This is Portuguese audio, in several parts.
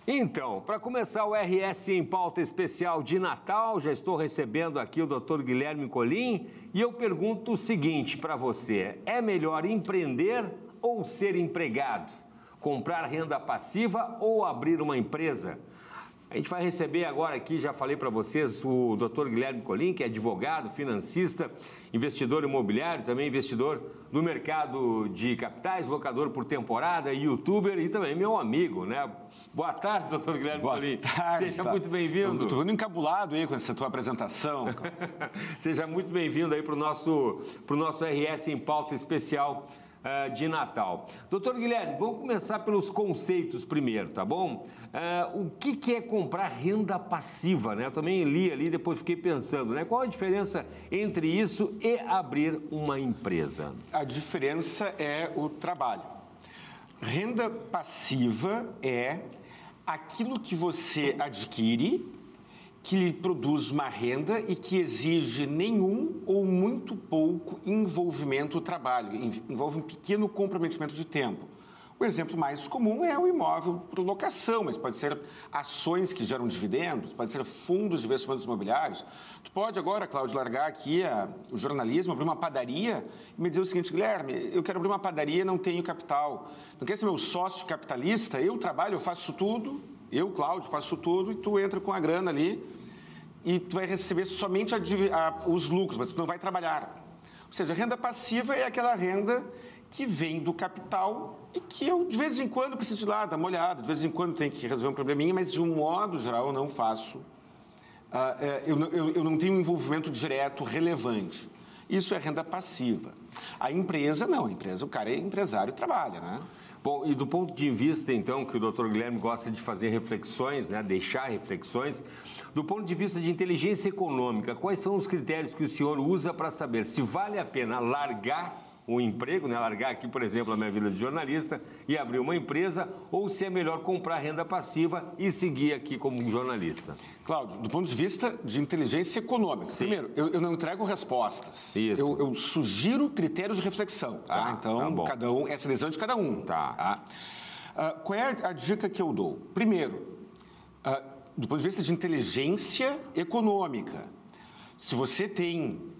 Então, para começar o RS em pauta especial de Natal, já estou recebendo aqui o Dr. Guilherme Colin e eu pergunto o seguinte para você: é melhor empreender ou ser empregado? Comprar renda passiva ou abrir uma empresa? A gente vai receber agora aqui, já falei para vocês, o Dr. Guilherme Colin, que é advogado, financista, investidor imobiliário, também investidor no mercado de capitais, locador por temporada, youtuber e também meu amigo, né? Boa tarde, Dr. Guilherme Colin. Boa tarde. Seja muito bem-vindo. Estou vendo encabulado aí com essa tua apresentação. Seja muito bem-vindo aí para o nosso RS em pauta especial de Natal. Doutor Guilherme, vamos começar pelos conceitos primeiro, tá bom? O que é comprar renda passiva, né? Eu também li ali, depois fiquei pensando, né? Qual a diferença entre isso e abrir uma empresa? A diferença é o trabalho. Renda passiva é aquilo que você adquire, que lhe produz uma renda e que exige nenhum ou muito pouco envolvimento do trabalho, envolve um pequeno comprometimento de tempo. O exemplo mais comum é o imóvel por locação, mas pode ser ações que geram dividendos, pode ser fundos de investimentos imobiliários. Tu pode agora, Cláudio, largar aqui o jornalismo, abrir uma padaria e me dizer o seguinte: Guilherme, eu quero abrir uma padaria e não tenho capital. Não quer ser meu sócio capitalista? Eu trabalho, eu faço tudo. Eu, Cláudio, faço tudo e tu entra com a grana ali e tu vai receber somente os lucros, mas tu não vai trabalhar. Ou seja, a renda passiva é aquela renda que vem do capital e que eu, de vez em quando, preciso ir lá dar uma olhada, de vez em quando tenho que resolver um probleminha, mas, de um modo geral, eu não faço. Eu não tenho um envolvimento direto relevante. Isso é renda passiva. A empresa, não. A empresa, o cara é empresário e trabalha, né? Bom, e do ponto de vista, então, que o Dr. Guilherme gosta de fazer reflexões, né, deixar reflexões, do ponto de vista de inteligência econômica, quais são os critérios que o senhor usa para saber se vale a pena largar o emprego, né, largar aqui, por exemplo, a minha vida de jornalista e abrir uma empresa, ou se é melhor comprar renda passiva e seguir aqui como jornalista? Cláudio, do ponto de vista de inteligência econômica, sim, primeiro, eu não entrego respostas. Isso. Eu sugiro critérios de reflexão. Tá? Então, tá, cada um, essa é a decisão de cada um. Tá. Qual é a dica que eu dou? Primeiro, do ponto de vista de inteligência econômica, se você tem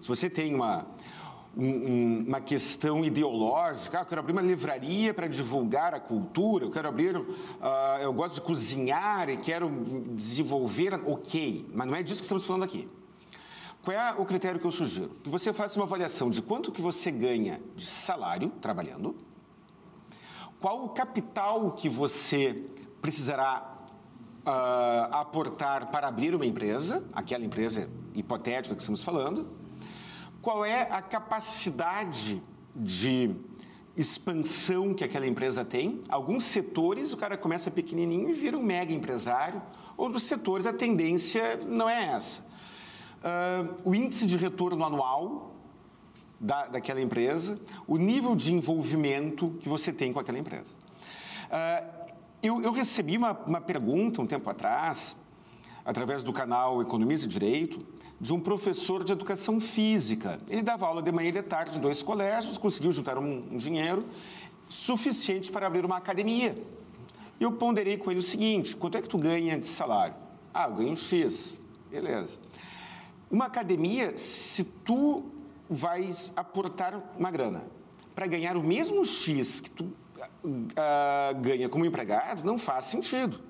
uma questão ideológica, eu quero abrir uma livraria para divulgar a cultura, eu gosto de cozinhar e quero desenvolver, ok, mas não é disso que estamos falando aqui. Qual é o critério que eu sugiro? Que você faça uma avaliação de quanto que você ganha de salário trabalhando, qual o capital que você precisará aportar para abrir uma empresa, aquela empresa hipotética que estamos falando, qual é a capacidade de expansão que aquela empresa tem. Alguns setores o cara começa pequenininho e vira um mega empresário. Outros setores a tendência não é essa. O índice de retorno anual daquela empresa, o nível de envolvimento que você tem com aquela empresa. Eu recebi uma pergunta um tempo atrás, através do canal Economia e Direito, de um professor de educação física. Ele dava aula de manhã e de tarde em 2 colégios, conseguiu juntar um dinheiro suficiente para abrir uma academia. Eu ponderei com ele o seguinte: quanto é que tu ganha de salário? Eu ganho X. Beleza. Uma academia, se tu vais aportar uma grana para ganhar o mesmo X que tu ganha como empregado, não faz sentido.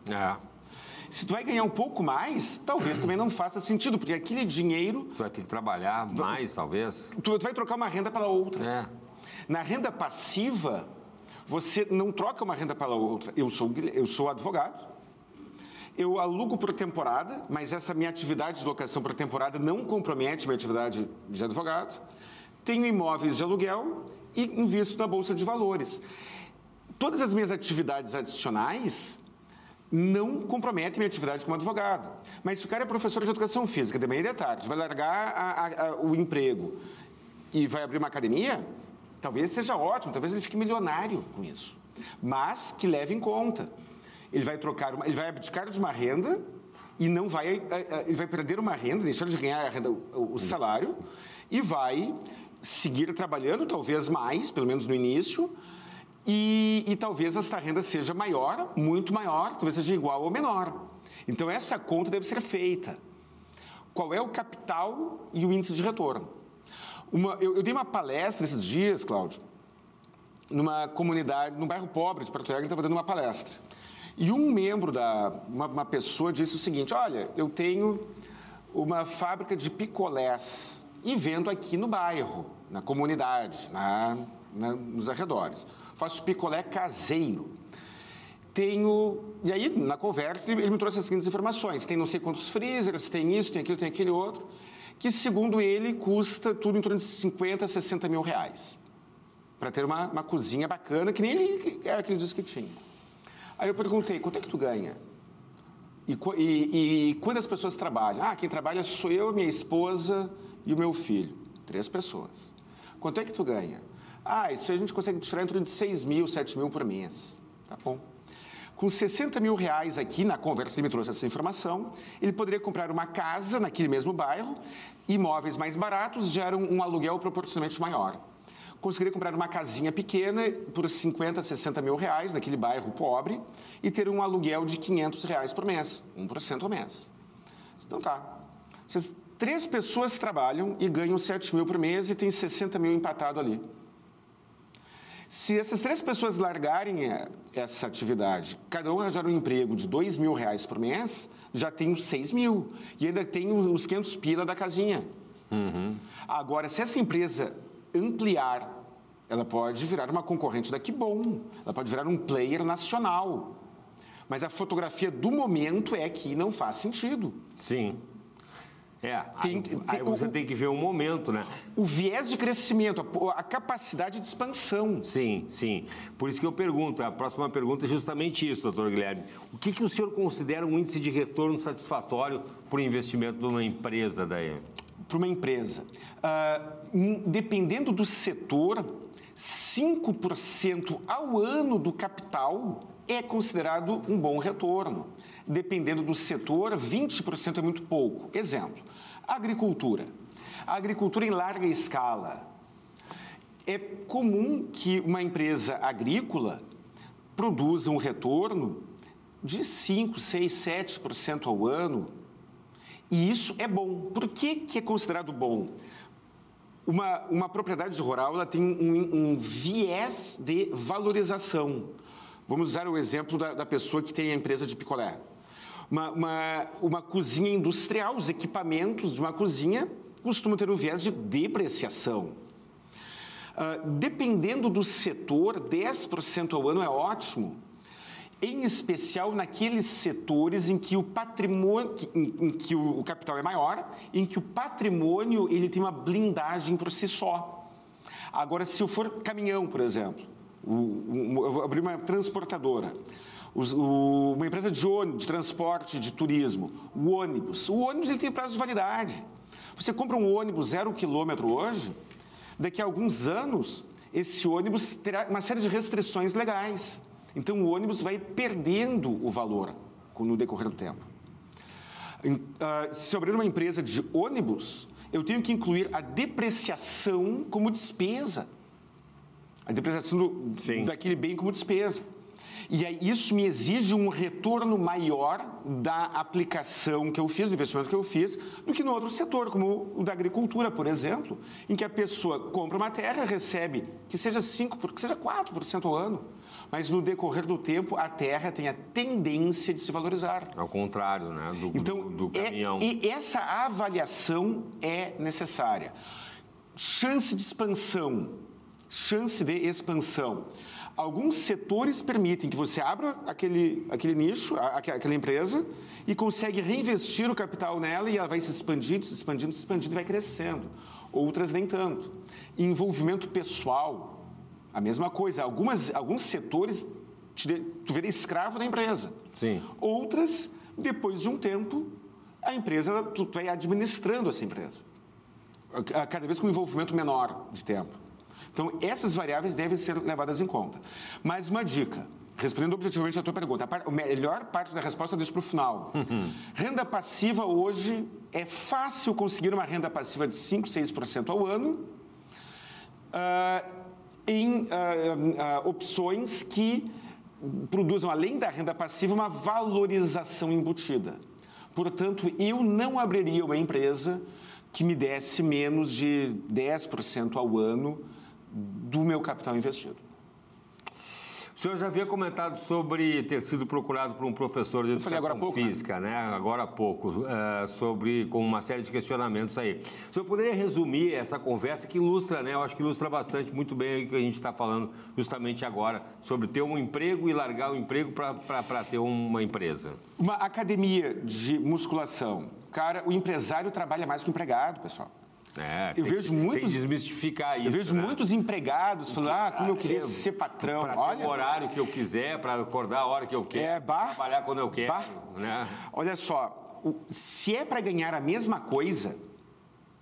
Se tu vai ganhar um pouco mais, talvez também não faça sentido, porque aquele dinheiro... Tu vai ter que trabalhar mais, talvez. Tu vai trocar uma renda pela outra. Na renda passiva, você não troca uma renda pela outra. Eu sou advogado, eu alugo por temporada, mas essa minha atividade de locação por temporada não compromete minha atividade de advogado. Tenho imóveis de aluguel e invisto na Bolsa de Valores. Todas as minhas atividades adicionais não comprometem minha atividade como advogado. Mas se o cara é professor de educação física, de manhã e de tarde, vai largar o emprego e vai abrir uma academia, talvez seja ótimo, talvez ele fique milionário com isso. Mas que leve em conta. Ele vai abdicar de uma renda e ele vai perder uma renda, deixar de ganhar a renda, o salário, e vai seguir trabalhando, talvez mais, pelo menos no início, e talvez esta renda seja maior, muito maior, talvez seja igual ou menor. Então, essa conta deve ser feita. Qual é o capital e o índice de retorno? Eu dei uma palestra esses dias, Cláudio, numa comunidade, num bairro pobre de Porto Alegre, estava dando uma palestra. E um membro uma pessoa disse o seguinte: olha, eu tenho uma fábrica de picolés e vendo aqui no bairro, na comunidade, nos arredores. Faço picolé caseiro. E aí, na conversa, ele me trouxe as seguintes informações. Tem não sei quantos freezers, tem isso, tem aquilo, tem aquele outro, que, segundo ele, custa tudo em torno de 50, 60 mil reais. Para ter uma cozinha bacana, que nem ele disse que tinha. Aí eu perguntei, quanto é que tu ganha? E quantas pessoas trabalham? Quem trabalha sou eu, minha esposa e o meu filho. 3 pessoas. Quanto é que tu ganha? Isso a gente consegue tirar em torno de 6 mil, 7 mil por mês. Tá bom. Com 60 mil reais aqui, na conversa, ele me trouxe essa informação, ele poderia comprar uma casa naquele mesmo bairro, imóveis mais baratos geram um aluguel proporcionalmente maior. Conseguiria comprar uma casinha pequena por 50, 60 mil reais, naquele bairro pobre, e ter um aluguel de 500 reais por mês, 1% ao mês. Então tá. 3 pessoas trabalham e ganham 7 mil por mês e tem 60 mil empatado ali. Se essas 3 pessoas largarem essa atividade, cada um arranjar um emprego de 2 mil reais por mês, já tem os 6 mil. E ainda tem os 500 pila da casinha. Uhum. Agora, se essa empresa ampliar, ela pode virar uma concorrente da Que Bom. Ela pode virar um player nacional. Mas a fotografia do momento é que não faz sentido. Sim. Aí você tem que ver o momento, né? O viés de crescimento, a capacidade de expansão. Sim, sim. Por isso que eu pergunto, a próxima pergunta é justamente isso, doutor Guilherme. O que o senhor considera um índice de retorno satisfatório para o investimento de uma empresa daí? Para uma empresa. Dependendo do setor, 5% ao ano do capital é considerado um bom retorno. Dependendo do setor, 20% é muito pouco. Exemplo, agricultura. A agricultura em larga escala. É comum que uma empresa agrícola produza um retorno de 5%, 6%, 7% ao ano. E isso é bom. Por que é considerado bom? Uma propriedade rural ela tem um viés de valorização. Vamos usar o exemplo da pessoa que tem a empresa de picolé. Uma cozinha industrial, os equipamentos de uma cozinha costumam ter um viés de depreciação. Dependendo do setor, 10% ao ano é ótimo, em especial naqueles setores em que o patrimônio, em que o capital é maior, em que o patrimônio ele tem uma blindagem por si só. Agora, se eu for caminhão, por exemplo, eu abri uma transportadora, uma empresa de transporte, de turismo, o ônibus ele tem prazo de validade. Você compra um ônibus 0 quilômetro hoje, daqui a alguns anos, esse ônibus terá uma série de restrições legais. Então, o ônibus vai perdendo o valor no decorrer do tempo. Se eu abrir uma empresa de ônibus, eu tenho que incluir a depreciação como despesa. A depreciação daquele bem como despesa. E aí isso me exige um retorno maior da aplicação que eu fiz, do investimento que eu fiz, do que no outro setor, como o da agricultura, por exemplo, em que a pessoa compra uma terra, recebe que seja 5%, que seja 4% ao ano, mas no decorrer do tempo a terra tem a tendência de se valorizar. Ao contrário, né, do caminhão. E essa avaliação é necessária. Chance de expansão. Alguns setores permitem que você abra aquele nicho, aquela empresa, e consegue reinvestir o capital nela e ela vai se expandindo e vai crescendo. Outras nem tanto. Envolvimento pessoal, a mesma coisa. Alguns setores, tu vira escravo da empresa. Sim. Outras, depois de um tempo, tu vai administrando essa empresa. Cada vez com um envolvimento menor de tempo. Então, essas variáveis devem ser levadas em conta. Mais uma dica, respondendo objetivamente à tua pergunta, a melhor parte da resposta eu deixo para o final. Renda passiva hoje, é fácil conseguir uma renda passiva de 5%, 6% ao ano em opções que produzam, além da renda passiva, uma valorização embutida. Portanto, eu não abriria uma empresa que me desse menos de 10% ao ano do meu capital investido. O senhor já havia comentado sobre ter sido procurado por um professor de educação física, né? Agora há pouco, com uma série de questionamentos aí. O senhor poderia resumir essa conversa que ilustra, né? Eu acho que ilustra bastante, muito bem o que a gente está falando justamente agora, sobre ter um emprego e largar o emprego para ter uma empresa. Uma academia de musculação. Cara, o empresário trabalha mais que o empregado, pessoal. Eu vejo muitos, tem que desmistificar isso. Eu vejo muitos empregados falando, como eu queria ser patrão. Para ter o horário que eu quiser, para acordar a hora que eu quero, trabalhar quando eu quero. Né? Olha só, se é para ganhar a mesma coisa,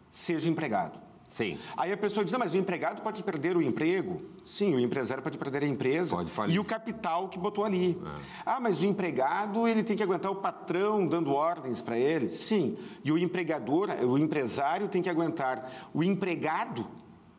seja empregado. Sim. Aí a pessoa diz, mas o empregado pode perder o emprego. Sim, o empresário pode perder a empresa. Pode falir. E o capital que botou ali. Mas o empregado, ele tem que aguentar o patrão dando ordens para ele. Sim. E o empresário tem que aguentar o empregado,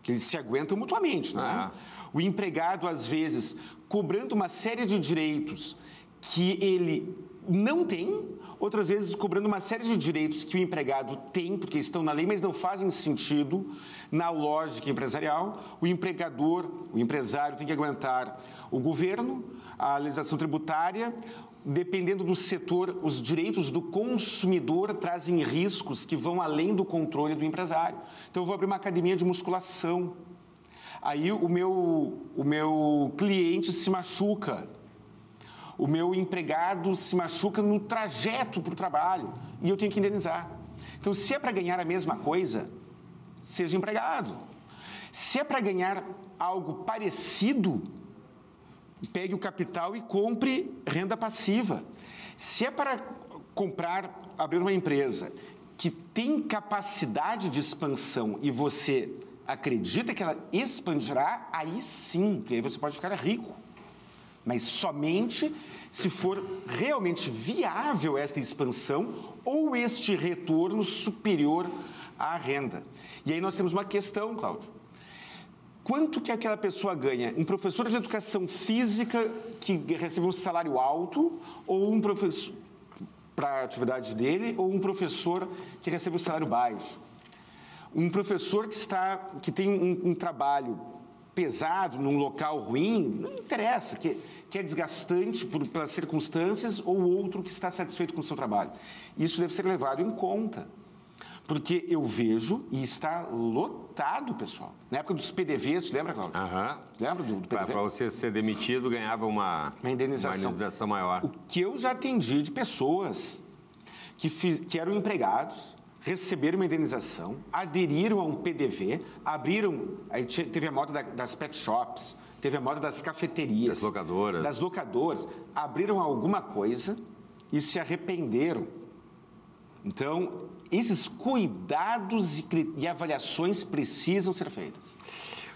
que eles se aguentam mutuamente, né? O empregado, às vezes, cobrando uma série de direitos que ele não tem, outras vezes cobrando uma série de direitos que o empregado tem, porque estão na lei, mas não fazem sentido na lógica empresarial. O empresário tem que aguentar o governo, a legislação tributária, dependendo do setor, os direitos do consumidor trazem riscos que vão além do controle do empresário. Então, eu vou abrir uma academia de musculação. Aí, o meu cliente se machuca. O meu empregado se machuca no trajeto para o trabalho e eu tenho que indenizar. Então, se é para ganhar a mesma coisa, seja empregado. Se é para ganhar algo parecido, pegue o capital e compre renda passiva. Se é para abrir uma empresa que tem capacidade de expansão e você acredita que ela expandirá, aí sim, porque aí você pode ficar rico. Mas somente se for realmente viável esta expansão ou este retorno superior à renda. E aí nós temos uma questão, Cláudio. Quanto que aquela pessoa ganha? Um professor de educação física que recebe um salário alto ou um professor para a atividade dele ou um professor que recebe um salário baixo? Um professor que tem um trabalho pesado, num local ruim, não interessa, que é desgastante pelas circunstâncias, ou outro que está satisfeito com o seu trabalho. Isso deve ser levado em conta, porque eu vejo, e está lotado, pessoal. Na época dos PDVs, lembra, Cláudio? Lembra do PDV? Para você ser demitido, ganhava uma indenização maior. O que eu já atendi de pessoas que eram empregados, receberam uma indenização, aderiram a um PDV, aí teve a moda das pet shops, teve a moda das cafeterias. Das locadoras. Abriram alguma coisa e se arrependeram. Então, esses cuidados e avaliações precisam ser feitas.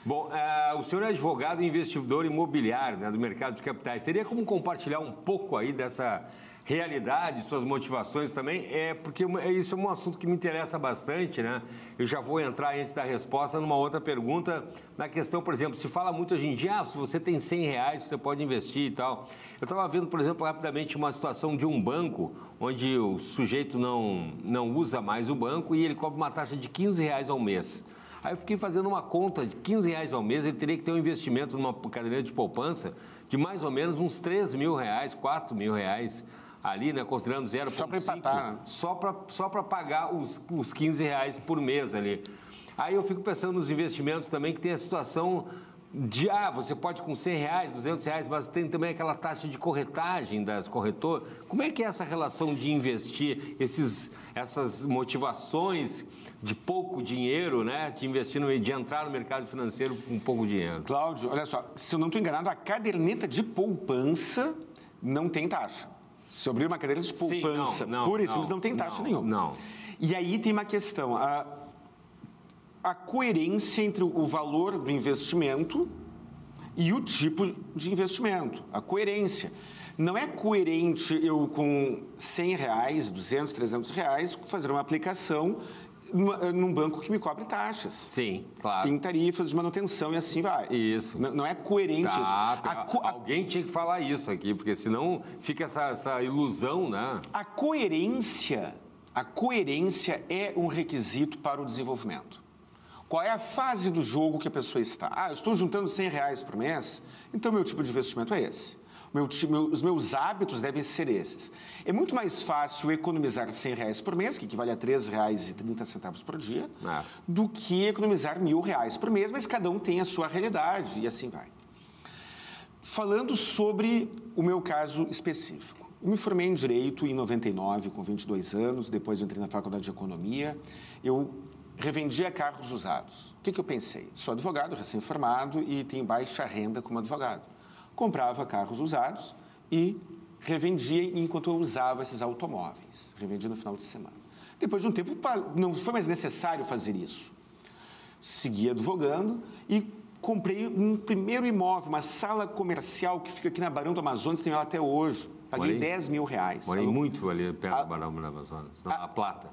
Bom, o senhor é advogado e investidor imobiliário, né, do mercado de capitais. Seria como compartilhar um pouco aí dessa realidade, suas motivações também, porque isso é um assunto que me interessa bastante, né? Eu já vou entrar, antes da resposta, numa outra pergunta, na questão, por exemplo, se fala muito hoje em dia, se você tem R$100, você pode investir e tal. Eu estava vendo, por exemplo, rapidamente uma situação de um banco, onde o sujeito não usa mais o banco e ele cobra uma taxa de R$15 ao mês. Aí eu fiquei fazendo uma conta de R$15 ao mês, ele teria que ter um investimento numa caderneta de poupança de mais ou menos uns R$3.000, R$4.000, ali, né, considerando 0,5, só para empatar, né? Só para pagar os R$15 por mês ali. Aí eu fico pensando nos investimentos também, que tem a situação de, você pode com R$100, R$200, mas tem também aquela taxa de corretagem das corretoras. Como é que é essa relação de investir, essas motivações de pouco dinheiro, né, de entrar no mercado financeiro com pouco dinheiro? Cláudio, olha só, se eu não estou enganado, a caderneta de poupança não tem taxa. Se eu abrir uma caderneta de poupança, pura e simples, não tem taxa nenhuma. Não. E aí tem uma questão, a coerência entre o valor do investimento e o tipo de investimento. A coerência. Não é coerente eu com R$100, R$200, R$300, fazer uma aplicação num banco que me cobre taxas. Sim, claro. Tem tarifas de manutenção e assim vai. Isso. Não é coerente isso. Alguém tinha que falar isso aqui, porque senão fica essa ilusão, né? A coerência é um requisito para o desenvolvimento. Qual é a fase do jogo que a pessoa está? Eu estou juntando R$100 por mês, então meu tipo de investimento é esse. Os meus hábitos devem ser esses. É muito mais fácil economizar R$100 por mês, que equivale a R$3,30 por dia, do que economizar R$1.000 por mês, mas cada um tem a sua realidade e assim vai. Falando sobre o meu caso específico. Eu me formei em Direito em 99, com 22 anos, depois eu entrei na Faculdade de Economia, eu revendia carros usados. O que eu pensei? Sou advogado, recém-formado e tenho baixa renda como advogado. Comprava carros usados e revendia enquanto eu usava esses automóveis. Revendia no final de semana. Depois de um tempo, não foi mais necessário fazer isso. Segui advogando e comprei um primeiro imóvel, uma sala comercial que fica aqui na Barão do Amazonas, tenho ela até hoje. Paguei R$10.000. Morei muito ali perto do Barão do Amazonas, na Plata.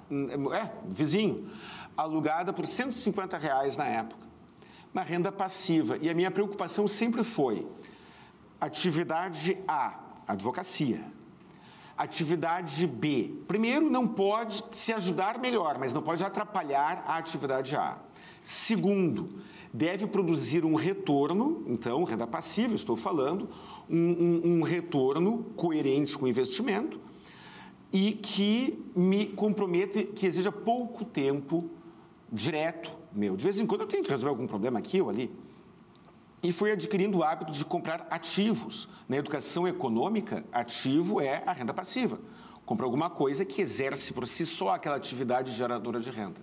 Vizinho. Alugada por R$150 na época. Uma renda passiva. E a minha preocupação sempre foi... Atividade A, advocacia. Atividade B. Primeiro, não pode se ajudar melhor, mas não pode atrapalhar a atividade A. Segundo, deve produzir um retorno, então, renda passiva, estou falando, um retorno coerente com o investimento e que me comprometa, que exija pouco tempo direto meu. De vez em quando eu tenho que resolver algum problema aqui ou ali. E fui adquirindo o hábito de comprar ativos. Na educação econômica, ativo é a renda passiva. Compra alguma coisa que exerce por si só aquela atividade geradora de renda.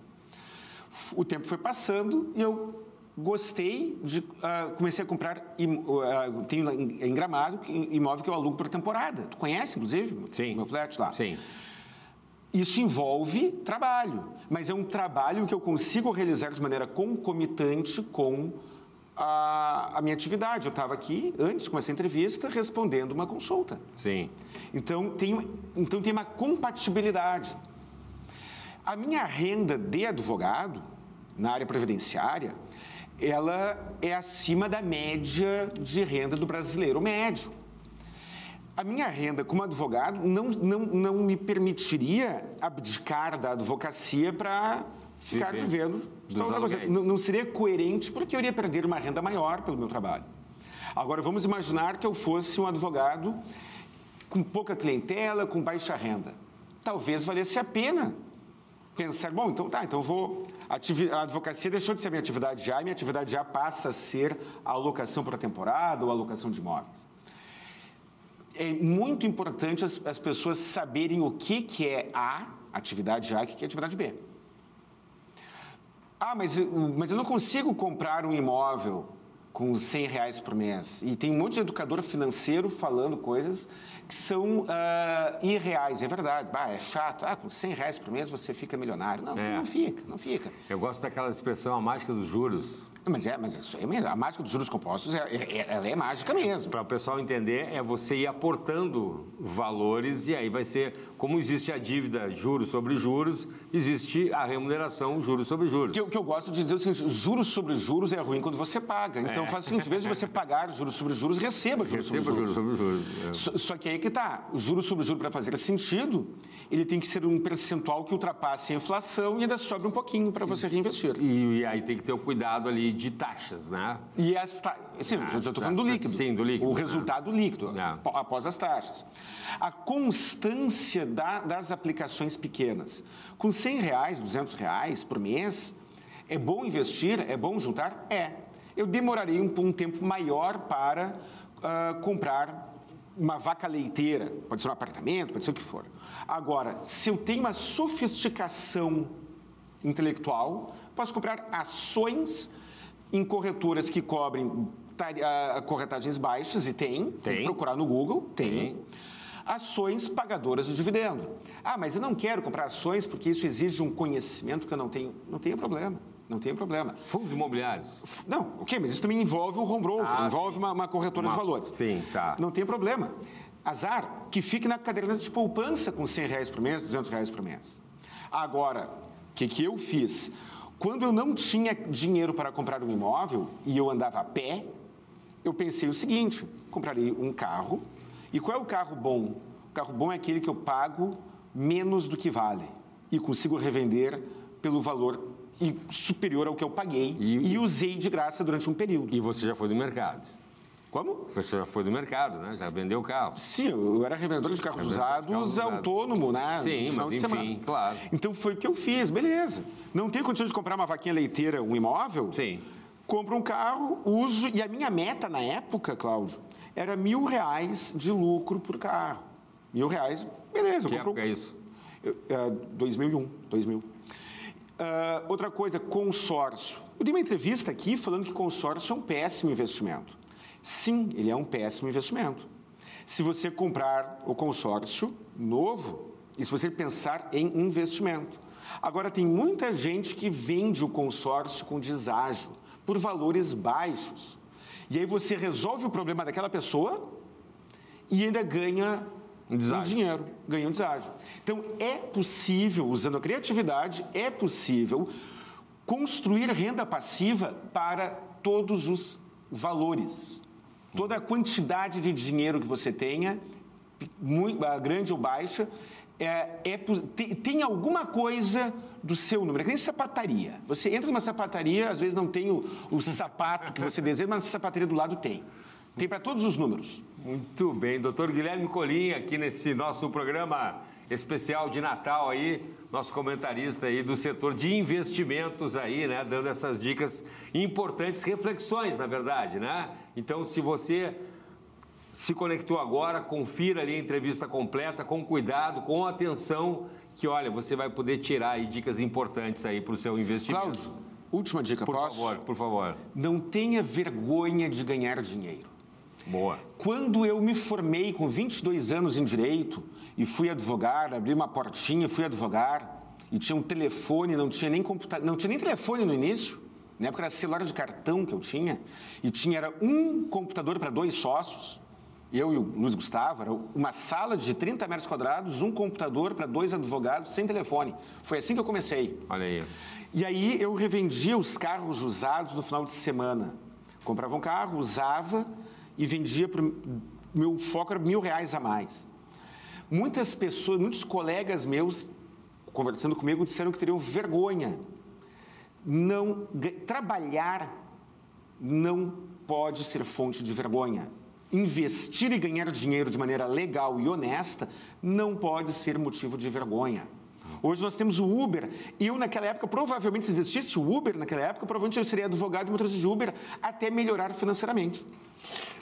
O tempo foi passando e eu gostei de... comecei a comprar... tenho em Gramado imóvel que eu alugo por temporada. Tu conhece, inclusive? Sim. Meu flat lá. Sim. Isso envolve trabalho, mas é um trabalho que eu consigo realizar de maneira concomitante com... a minha atividade. Eu estava aqui, antes de começar a entrevista, respondendo uma consulta. Sim. Então, tem uma compatibilidade. A minha renda de advogado, na área previdenciária, ela é acima da média de renda do brasileiro médio. A minha renda como advogado não me permitiria abdicar da advocacia para... ficar vivendo. Não seria coerente porque eu iria perder uma renda maior pelo meu trabalho. Agora, vamos imaginar que eu fosse um advogado com pouca clientela, com baixa renda. Talvez valesse a pena pensar, bom, então vou... A advocacia deixou de ser minha atividade A e minha atividade A passa a ser a alocação por temporada ou a alocação de imóveis. É muito importante as pessoas saberem o que é a atividade A e o que é a atividade B. Mas eu não consigo comprar um imóvel com R$100 por mês. E tem um monte de educador financeiro falando coisas que são irreais. É verdade. É chato. Com R$100 por mês você fica milionário. Não fica. Eu gosto daquela expressão, a mágica dos juros. Mas isso aí mesmo. A mágica dos juros compostos, ela é mágica mesmo. Para o pessoal entender, é você ir aportando valores e aí vai ser, como existe a dívida juros sobre juros, existe a remuneração juros sobre juros. O que eu gosto de dizer é o seguinte, juros sobre juros é ruim quando você paga. Então, faz o seguinte, em vez de você pagar juros sobre juros, receba juros sobre juros. Só que aí que está, o juros sobre juros, para fazer sentido, ele tem que ser um percentual que ultrapasse a inflação e ainda sobra um pouquinho para você reinvestir. E aí tem que ter o cuidado ali de taxas, né? E sim, eu estou falando do líquido. Sim, do líquido. O resultado líquido, após as taxas. A constância das aplicações pequenas. Com R$100, R$200 por mês, é bom investir? É bom juntar? Eu demorarei um tempo maior para comprar uma vaca leiteira. Pode ser um apartamento, pode ser o que for. Agora, se eu tenho uma sofisticação intelectual, posso comprar ações em corretoras que cobrem corretagens baixas, e tem que procurar no Google, tem. Ações pagadoras de dividendo. Mas eu não quero comprar ações porque isso exige um conhecimento que eu não tenho. Não tem problema. Fundos imobiliários? Não, mas isso também envolve um home broker, envolve uma corretora de valores. Sim, tá. Não tem problema. Que fique na caderneta de poupança com R$100 por mês, R$200 por mês. Agora, que eu fiz? Quando eu não tinha dinheiro para comprar um imóvel e eu andava a pé, eu pensei o seguinte: comprarei um carro. E qual é o carro bom? O carro bom é aquele que eu pago menos do que vale e consigo revender pelo valor superior ao que eu paguei e usei de graça durante um período. E você já foi do mercado? Como? Você já foi do mercado, né? Já vendeu o carro. Sim, eu era revendedor de carros usados, autônomo, né? Sim, mas enfim, claro. Então foi o que eu fiz, beleza. Não tenho condições de comprar uma vaquinha leiteira, um imóvel? Sim. Compro um carro, uso, e a minha meta na época, Cláudio, era R$1.000 de lucro por carro. R$1.000, beleza. Que época é isso? 2001, 2000. Outra coisa, consórcio. Eu dei uma entrevista aqui falando que consórcio é um péssimo investimento. Sim, ele é um péssimo investimento. Se você comprar o consórcio novo e se você pensar em investimento. Agora, tem muita gente que vende o consórcio com deságio por valores baixos. E aí você resolve o problema daquela pessoa e ainda ganha um dinheiro, ganha um deságio. Então, é possível, usando a criatividade, é possível construir renda passiva para todos os valores. Toda a quantidade de dinheiro que você tenha, grande ou baixa, tem alguma coisa do seu número. É que nem sapataria. Você entra numa sapataria, às vezes não tem o sapato que você deseja, mas a sapataria do lado tem. Tem para todos os números. Muito bem. Doutor Guilherme Colin, aqui nesse nosso programa especial de Natal aí, nosso comentarista aí do setor de investimentos aí, né? Dando essas dicas importantes, reflexões, na verdade, né? Então, se você se conectou agora, confira ali a entrevista completa, com cuidado, com atenção, que, olha, você vai poder tirar aí dicas importantes aí para o seu investimento. Cláudio, última dica, posso? Por favor. Não tenha vergonha de ganhar dinheiro. Boa. Quando eu me formei com 22 anos em Direito e fui advogar, abri uma portinha, fui advogar, e tinha um telefone, não tinha nem computador, não tinha nem telefone no início, na época era celular de cartão que eu tinha, e era um computador para 2 sócios, eu e o Luiz Gustavo, era uma sala de 30 metros quadrados, um computador para 2 advogados, sem telefone. Foi assim que eu comecei. Olha aí. E aí eu revendia os carros usados no final de semana. Comprava um carro, usava e vendia meu foco era R$1.000 a mais. Muitas pessoas, muitos colegas meus, conversando comigo, disseram que teriam vergonha. Trabalhar não pode ser fonte de vergonha. Investir e ganhar dinheiro de maneira legal e honesta não pode ser motivo de vergonha. Hoje nós temos o Uber. Eu, naquela época, provavelmente, se existisse o Uber naquela época, provavelmente eu seria advogado e motorista de Uber até melhorar financeiramente.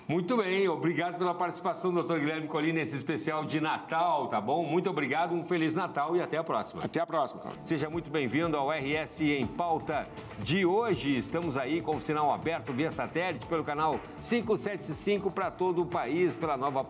Muito bem, obrigado pela participação, doutor Guilherme Colin, nesse especial de Natal, tá bom? Muito obrigado, um Feliz Natal e até a próxima. Até a próxima, Carlos. Seja muito bem-vindo ao RS em Pauta de hoje. Estamos aí com o sinal aberto via satélite pelo canal 575 para todo o país, pela nova